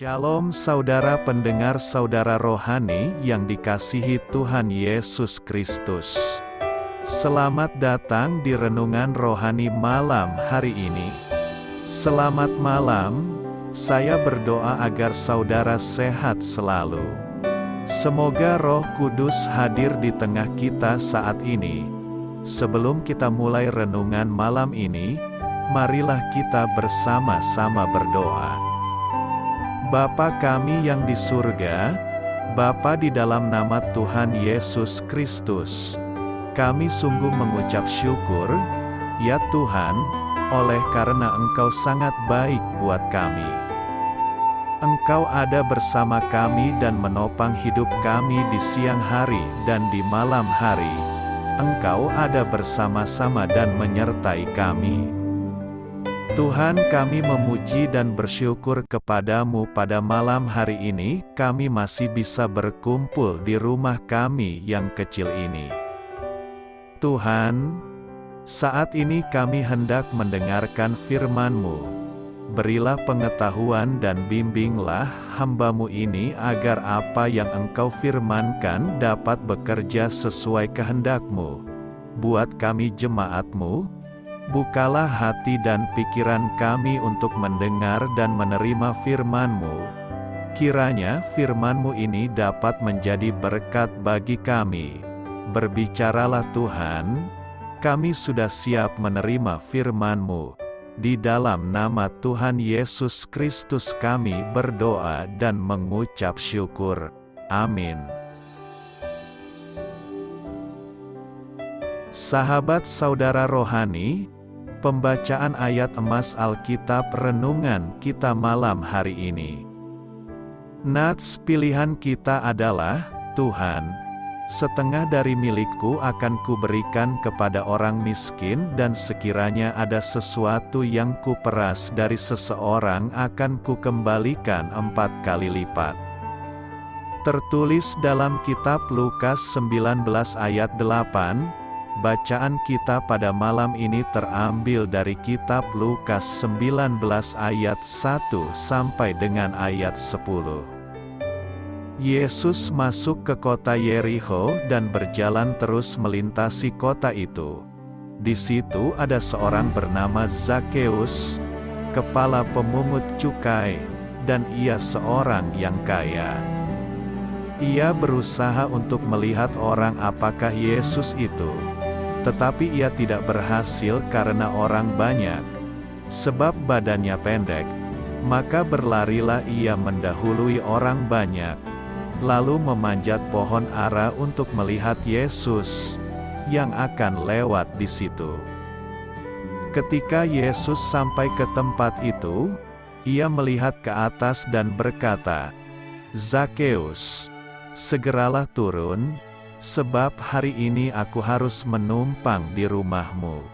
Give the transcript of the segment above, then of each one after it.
Shalom saudara pendengar saudara rohani yang dikasihi Tuhan Yesus Kristus. Selamat datang di renungan rohani malam hari ini. Selamat malam, saya berdoa agar saudara sehat selalu. Semoga Roh Kudus hadir di tengah kita saat ini. Sebelum kita mulai renungan malam ini, marilah kita bersama-sama berdoa. Bapa kami yang di surga, Bapa di dalam nama Tuhan Yesus Kristus, kami sungguh mengucap syukur, ya Tuhan, oleh karena Engkau sangat baik buat kami. Engkau ada bersama kami dan menopang hidup kami di siang hari dan di malam hari. Engkau ada bersama-sama dan menyertai kami. Tuhan, kami memuji dan bersyukur kepadamu pada malam hari ini, kami masih bisa berkumpul di rumah kami yang kecil ini. Tuhan, saat ini kami hendak mendengarkan firman-Mu. Berilah pengetahuan dan bimbinglah hamba-Mu ini agar apa yang Engkau firmankan dapat bekerja sesuai kehendak-Mu. Buat kami jemaat-Mu, bukalah hati dan pikiran kami untuk mendengar dan menerima firman-Mu. Kiranya firman-Mu ini dapat menjadi berkat bagi kami. Berbicaralah Tuhan, kami sudah siap menerima firman-Mu. Di dalam nama Tuhan Yesus Kristus kami berdoa dan mengucap syukur. Amin. Sahabat saudara rohani, pembacaan ayat emas Alkitab renungan kita malam hari ini. Nats pilihan kita adalah, Tuhan, setengah dari milikku akan kuberikan kepada orang miskin dan sekiranya ada sesuatu yang kuperas dari seseorang akan kukembalikan 4 kali lipat. Tertulis dalam kitab Lukas 19 ayat 8, bacaan kita pada malam ini terambil dari kitab Lukas 19 ayat 1 sampai dengan ayat 10. Yesus masuk ke kota Yerikho dan berjalan terus melintasi kota itu. Di situ ada seorang bernama Zakheus, kepala pemungut cukai, dan ia seorang yang kaya. Ia berusaha untuk melihat orang apakah Yesus itu. Tetapi ia tidak berhasil karena orang banyak. Sebab badannya pendek, maka berlarilah ia mendahului orang banyak, lalu memanjat pohon ara untuk melihat Yesus yang akan lewat di situ. Ketika Yesus sampai ke tempat itu, ia melihat ke atas dan berkata, "Zakheus, segeralah turun, sebab hari ini aku harus menumpang di rumahmu."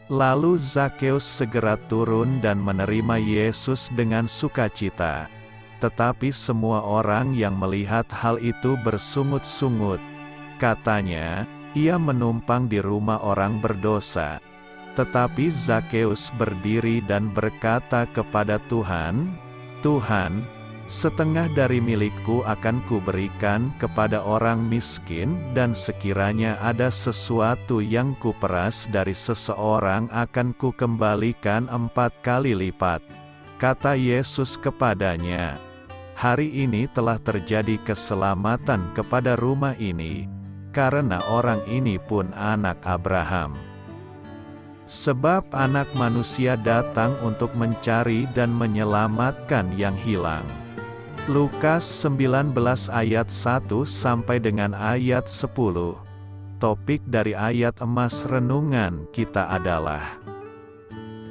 Lalu Zakheus segera turun dan menerima Yesus dengan sukacita. Tetapi semua orang yang melihat hal itu bersungut-sungut. Katanya, ia menumpang di rumah orang berdosa. Tetapi Zakheus berdiri dan berkata kepada Tuhan, "Tuhan, setengah dari milikku akan kuberikan kepada orang miskin dan sekiranya ada sesuatu yang kuperas dari seseorang akan kukembalikan 4 kali lipat." Kata Yesus kepadanya, "Hari ini telah terjadi keselamatan kepada rumah ini, karena orang ini pun anak Abraham. Sebab Anak Manusia datang untuk mencari dan menyelamatkan yang hilang." Lukas 19 ayat 1 sampai dengan ayat 10. Topik dari ayat emas renungan kita adalah,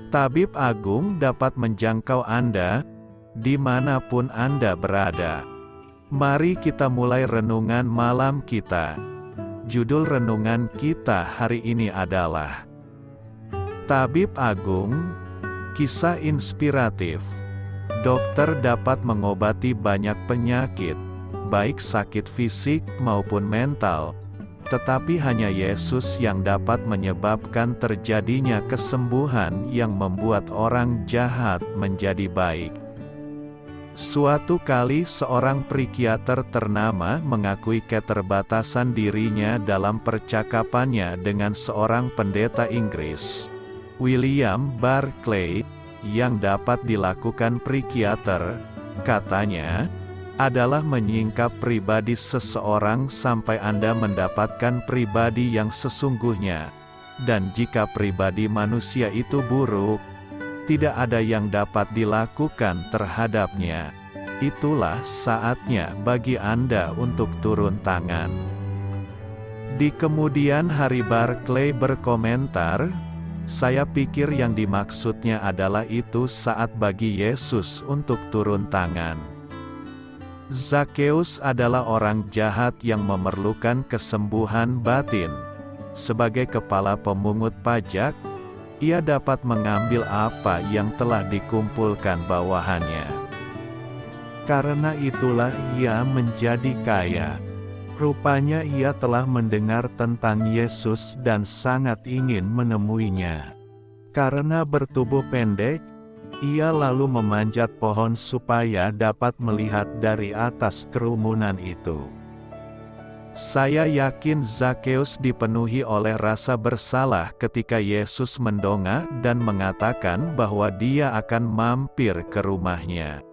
Tabib Agung dapat menjangkau Anda, dimanapun Anda berada. Mari kita mulai renungan malam kita. Judul renungan kita hari ini adalah, Tabib Agung, Kisah Inspiratif. Dokter dapat mengobati banyak penyakit, baik sakit fisik maupun mental, tetapi hanya Yesus yang dapat menyebabkan terjadinya kesembuhan yang membuat orang jahat menjadi baik. Suatu kali seorang psikiater ternama mengakui keterbatasan dirinya dalam percakapannya dengan seorang pendeta Inggris, William Barclay. Yang dapat dilakukan psikiater, katanya, adalah menyingkap pribadi seseorang sampai Anda mendapatkan pribadi yang sesungguhnya. Dan jika pribadi manusia itu buruk, tidak ada yang dapat dilakukan terhadapnya. Itulah saatnya bagi Anda untuk turun tangan. Di kemudian hari Barclay berkomentar, "Saya pikir yang dimaksudnya adalah itu saat bagi Yesus untuk turun tangan." Zakheus adalah orang jahat yang memerlukan kesembuhan batin. Sebagai kepala pemungut pajak, ia dapat mengambil apa yang telah dikumpulkan bawahannya. Karena itulah ia menjadi kaya. Rupanya ia telah mendengar tentang Yesus dan sangat ingin menemuinya. Karena bertubuh pendek, ia lalu memanjat pohon supaya dapat melihat dari atas kerumunan itu. Saya yakin Zakheus dipenuhi oleh rasa bersalah ketika Yesus mendongak dan mengatakan bahwa dia akan mampir ke rumahnya.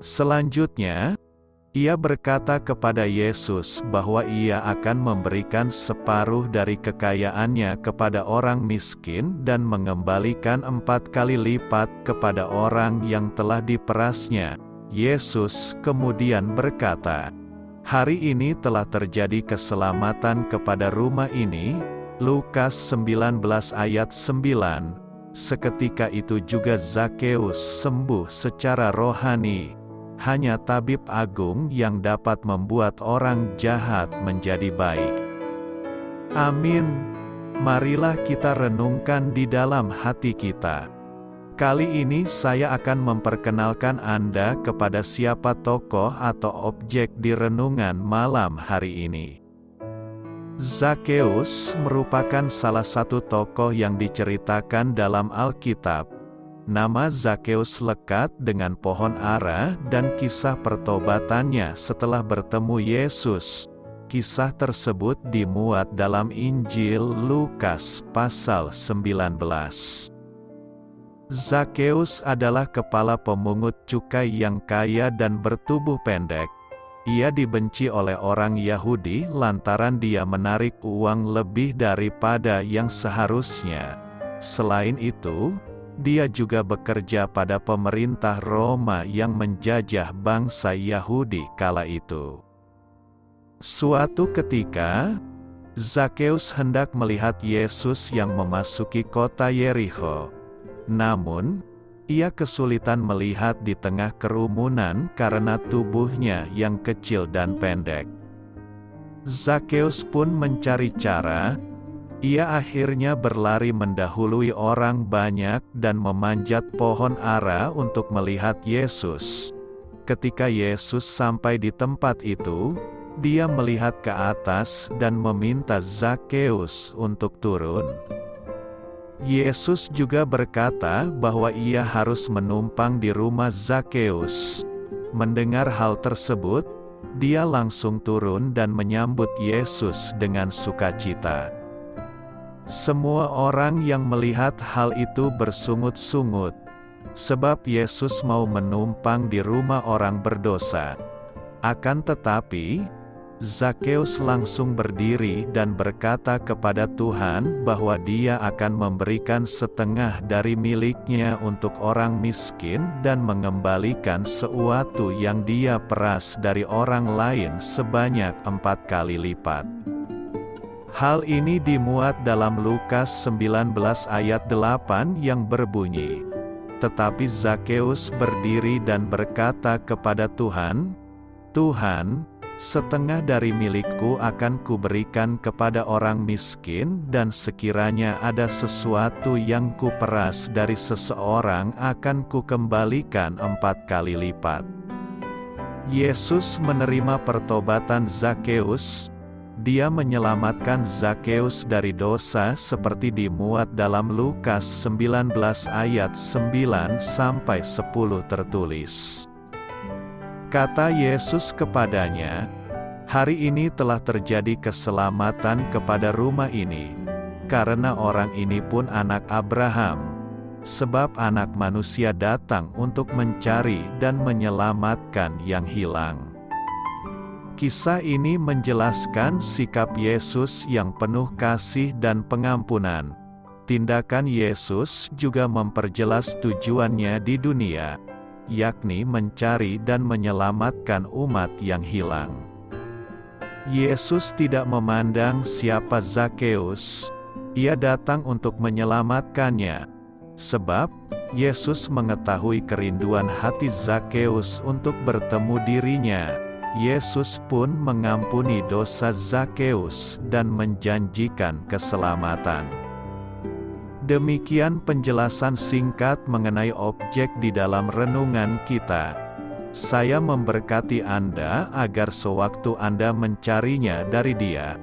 Selanjutnya, ia berkata kepada Yesus bahwa ia akan memberikan separuh dari kekayaannya kepada orang miskin dan mengembalikan 4 kali lipat kepada orang yang telah diperasnya. Yesus kemudian berkata, "Hari ini telah terjadi keselamatan kepada rumah ini." Lukas 19 ayat 9. Seketika itu juga Zakheus sembuh secara rohani. Hanya tabib agung yang dapat membuat orang jahat menjadi baik. Amin. Marilah kita renungkan di dalam hati kita. Kali ini saya akan memperkenalkan Anda kepada siapa tokoh atau objek di renungan malam hari ini. Zakheus merupakan salah satu tokoh yang diceritakan dalam Alkitab. Nama Zakheus lekat dengan pohon ara dan kisah pertobatannya setelah bertemu Yesus. Kisah tersebut dimuat dalam Injil Lukas pasal 19. Zakheus adalah kepala pemungut cukai yang kaya dan bertubuh pendek. Ia dibenci oleh orang Yahudi lantaran dia menarik uang lebih daripada yang seharusnya. Selain itu, dia juga bekerja pada pemerintah Roma yang menjajah bangsa Yahudi kala itu. Suatu ketika, Zakheus hendak melihat Yesus yang memasuki kota Yerikho. Namun, ia kesulitan melihat di tengah kerumunan karena tubuhnya yang kecil dan pendek. Zakheus pun mencari cara. Ia akhirnya berlari mendahului orang banyak dan memanjat pohon ara untuk melihat Yesus. Ketika Yesus sampai di tempat itu, dia melihat ke atas dan meminta Zakheus untuk turun. Yesus juga berkata bahwa ia harus menumpang di rumah Zakheus. Mendengar hal tersebut, dia langsung turun dan menyambut Yesus dengan sukacita. Semua orang yang melihat hal itu bersungut-sungut, sebab Yesus mau menumpang di rumah orang berdosa. Akan tetapi, Zakheus langsung berdiri dan berkata kepada Tuhan bahwa dia akan memberikan setengah dari miliknya untuk orang miskin dan mengembalikan sesuatu yang dia peras dari orang lain sebanyak 4 kali lipat. Hal ini dimuat dalam Lukas 19 ayat 8 yang berbunyi, "Tetapi Zakheus berdiri dan berkata kepada Tuhan, 'Tuhan, setengah dari milikku akan kuberikan kepada orang miskin, dan sekiranya ada sesuatu yang kuperas dari seseorang akan kukembalikan 4 kali lipat.'" Yesus menerima pertobatan Zakheus. Dia menyelamatkan Zakheus dari dosa seperti dimuat dalam Lukas 19 ayat 9-10 tertulis. Kata Yesus kepadanya, "Hari ini telah terjadi keselamatan kepada rumah ini, karena orang ini pun anak Abraham. Sebab Anak Manusia datang untuk mencari dan menyelamatkan yang hilang." Kisah ini menjelaskan sikap Yesus yang penuh kasih dan pengampunan. Tindakan Yesus juga memperjelas tujuannya di dunia, yakni mencari dan menyelamatkan umat yang hilang. Yesus tidak memandang siapa Zakheus, Ia datang untuk menyelamatkannya. Sebab, Yesus mengetahui kerinduan hati Zakheus untuk bertemu dirinya. Yesus pun mengampuni dosa Zakheus dan menjanjikan keselamatan. Demikian penjelasan singkat mengenai objek di dalam renungan kita. Saya memberkati Anda agar sewaktu Anda mencarinya dari Dia,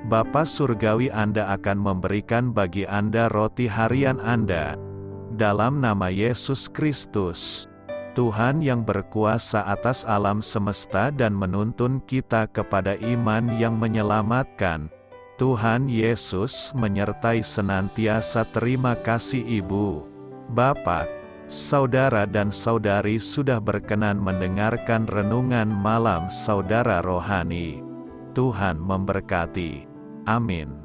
Bapa Surgawi Anda akan memberikan bagi Anda roti harian Anda. Dalam nama Yesus Kristus, Tuhan yang berkuasa atas alam semesta dan menuntun kita kepada iman yang menyelamatkan, Tuhan Yesus menyertai senantiasa. Terima kasih Ibu, Bapak, Saudara dan Saudari sudah berkenan mendengarkan renungan malam Saudara Rohani. Tuhan memberkati. Amin.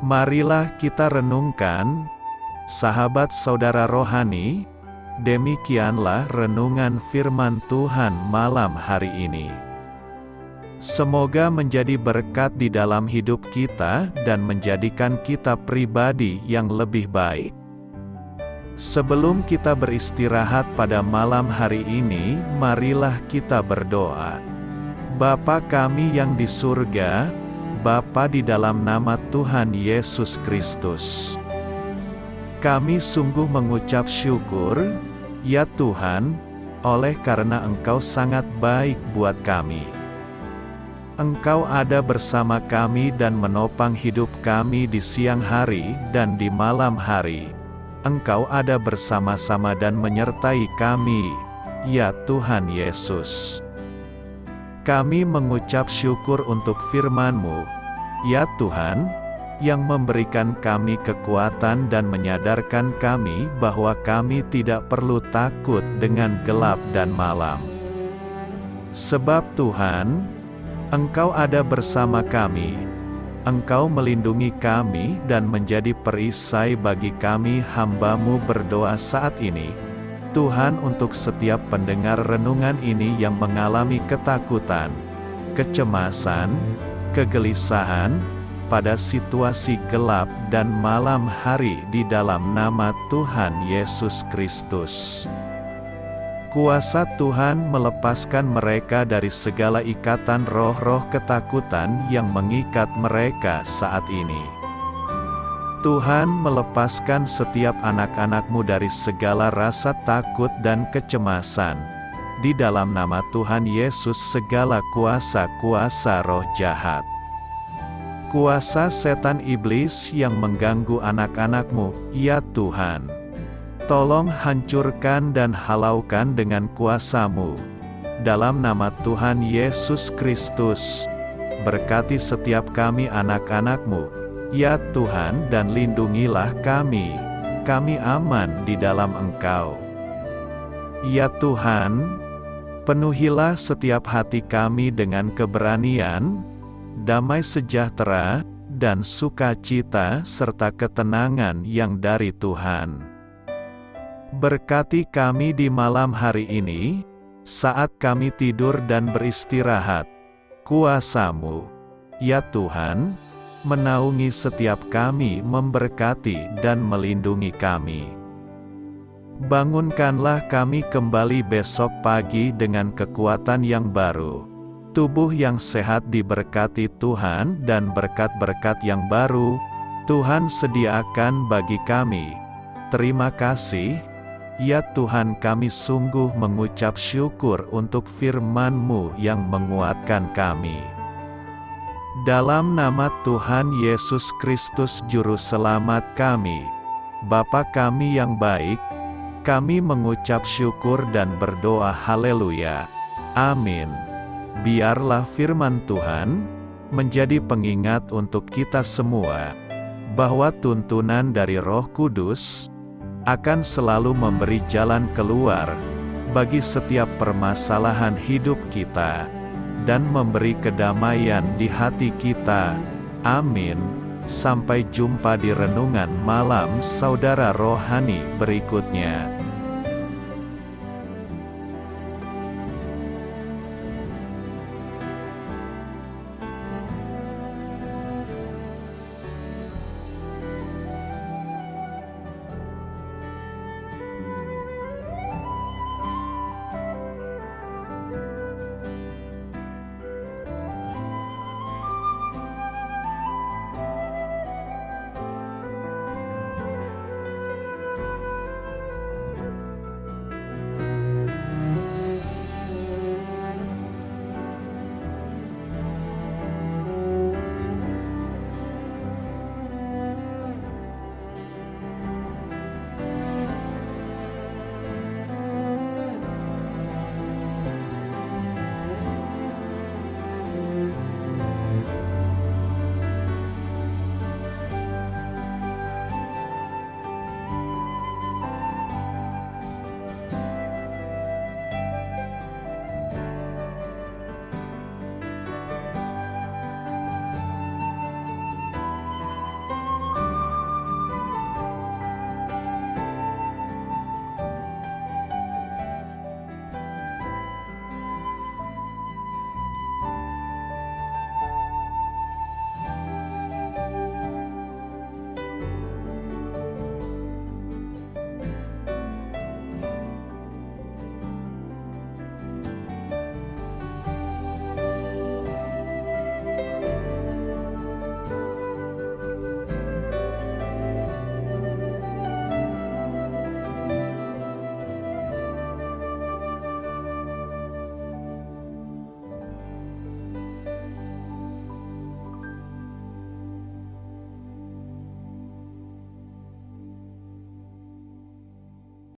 Marilah kita renungkan, sahabat saudara rohani, demikianlah renungan firman Tuhan malam hari ini. Semoga menjadi berkat di dalam hidup kita dan menjadikan kita pribadi yang lebih baik. Sebelum kita beristirahat pada malam hari ini, marilah kita berdoa. Bapa kami yang di surga, Bapa di dalam nama Tuhan Yesus Kristus, kami sungguh mengucap syukur, ya Tuhan, oleh karena Engkau sangat baik buat kami. Engkau ada bersama kami dan menopang hidup kami di siang hari dan di malam hari. Engkau ada bersama-sama dan menyertai kami, ya Tuhan Yesus. Kami mengucap syukur untuk firman-Mu, ya Tuhan, yang memberikan kami kekuatan dan menyadarkan kami bahwa kami tidak perlu takut dengan gelap dan malam. Sebab Tuhan, Engkau ada bersama kami. Engkau melindungi kami dan menjadi perisai bagi kami hamba-Mu berdoa saat ini. Tuhan, untuk setiap pendengar renungan ini yang mengalami ketakutan, kecemasan, kegelisahan, pada situasi gelap dan malam hari di dalam nama Tuhan Yesus Kristus. Kuasa Tuhan melepaskan mereka dari segala ikatan roh-roh ketakutan yang mengikat mereka saat ini. Tuhan melepaskan setiap anak-anak-Mu dari segala rasa takut dan kecemasan. Di dalam nama Tuhan Yesus segala kuasa-kuasa roh jahat, kuasa setan iblis yang mengganggu anak-anak-Mu, ya Tuhan, tolong hancurkan dan halaukan dengan kuasa-Mu. Dalam nama Tuhan Yesus Kristus, berkati setiap kami anak-anak-Mu, ya Tuhan, dan lindungilah kami. Kami aman di dalam Engkau. Ya Tuhan, penuhilah setiap hati kami dengan keberanian, damai sejahtera, dan sukacita serta ketenangan yang dari Tuhan. Berkati kami di malam hari ini, saat kami tidur dan beristirahat. Kuasa-Mu, ya Tuhan, menaungi setiap kami, memberkati dan melindungi kami. Bangunkanlah kami kembali besok pagi dengan kekuatan yang baru. Tubuh yang sehat diberkati Tuhan dan berkat-berkat yang baru Tuhan sediakan bagi kami. Terima kasih, Ya Tuhan, kami sungguh mengucap syukur untuk firman-Mu yang menguatkan kami. Dalam nama Tuhan Yesus Kristus Juru Selamat kami, Bapa kami yang baik, kami mengucap syukur dan berdoa haleluya. Amin. Biarlah firman Tuhan menjadi pengingat untuk kita semua, bahwa tuntunan dari Roh Kudus akan selalu memberi jalan keluar bagi setiap permasalahan hidup kita, dan memberi kedamaian di hati kita. Amin. Sampai jumpa di renungan malam saudara rohani berikutnya.